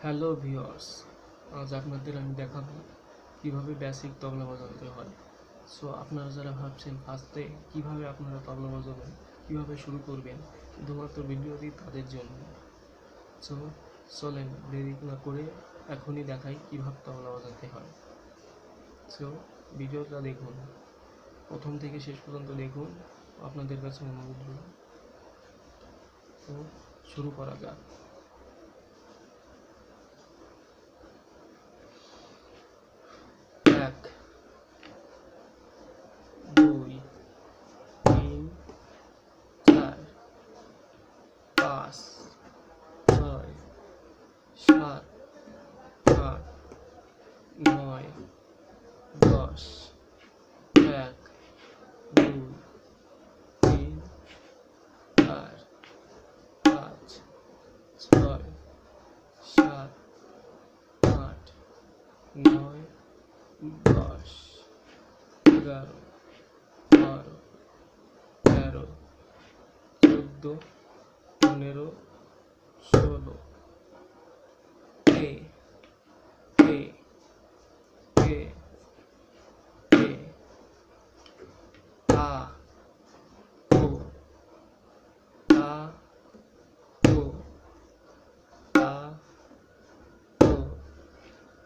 Hello viewers, আজ আপনাদের আমি দেখাবো কিভাবে বেসিক তবলা বাজাতে হয়। সো আপনারা যারা ভাবছেন ফার্স্টে কিভাবে আপনারা তবলা বাজাবেন, কিভাবে শুরু করবেন, শুধুমাত্র ভিডিওটি তাদের জন্য। সো চলেন দেরি না করে এখনই দেখাই কিভাবে তবলা বাজাতে হয়। সো ভিডিওটা দেখুন, প্রথম থেকে শেষ পর্যন্ত দেখুন, আপনাদের কাছে অনুরোধ রইল। তো শুরু করা যাক। এক, দুই, তিন, চার, পাঁচ, ছয়, সাত, আট, নয়, 10, 1, 2, 3, 4, 5, 6, 7, 8, 9, 10, 11, 12, 13, 14, 15, 16, এ এ এ এ আ ও আ ও আ ও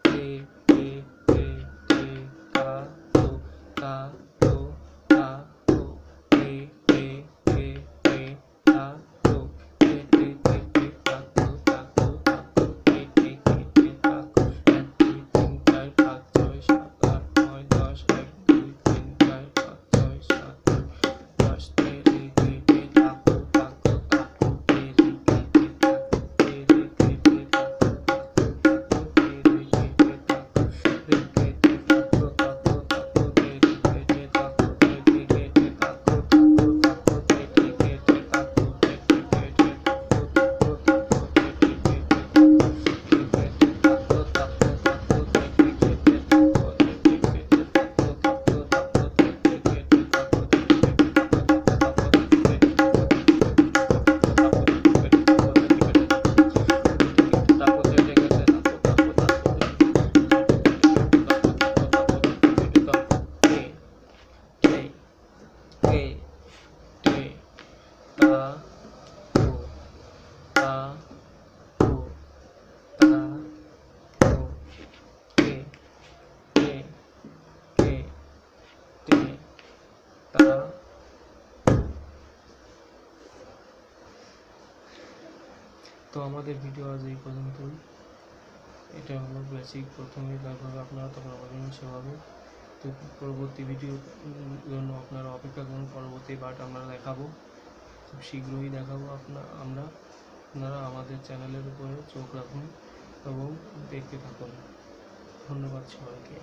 এ এ এ এ কা ও কা ও কা ও এ এ এ এ কা ও এ এ এ এ কা ও কা ও কা ও এ এ এ এ কা ও 1 2 3 4 5 6 7 8 9 10 1 2 3 4 5 6 7 8 10 তে রে তে তে তা কো তা কো তা কো তে রে তে তে তা কো তে রে তে তে তা কো তা কো তা কো তে রে তে তে তা কো রে তে তে তা কো তা কো তা কো তে রে তে তে তা কো তে তে তে তে তা কো তা কো তা কো তে তে তে তে তা কো তে তে তে তে তা কো তা কো তা কো তে তে তে তে তা কো তে তে তে তা কো তা কো তা কো তে তে তে তে তা কো তে তে তে তে তা কো তা কো তা কো তে তে তে তে তা কো তে তে তে তা কো তা কো তা কো তে তে তে তো আমাদের ভিডিও আজ এই পর্যন্তই। এটা হলো বেসিক প্রথমে, তারপরে আপনারা তখন বাজাবেন সেভাবে। তো পরবর্তী ভিডিওর জন্য আপনারা অপেক্ষা করুন, পরবর্তী পার্ট আমরা দেখাবো, খুব শীঘ্রই দেখাবো। আপনারা আমাদের চ্যানেলের উপরে চোখ রাখুন এবং দেখতে থাকুন। ধন্যবাদ সবাইকে।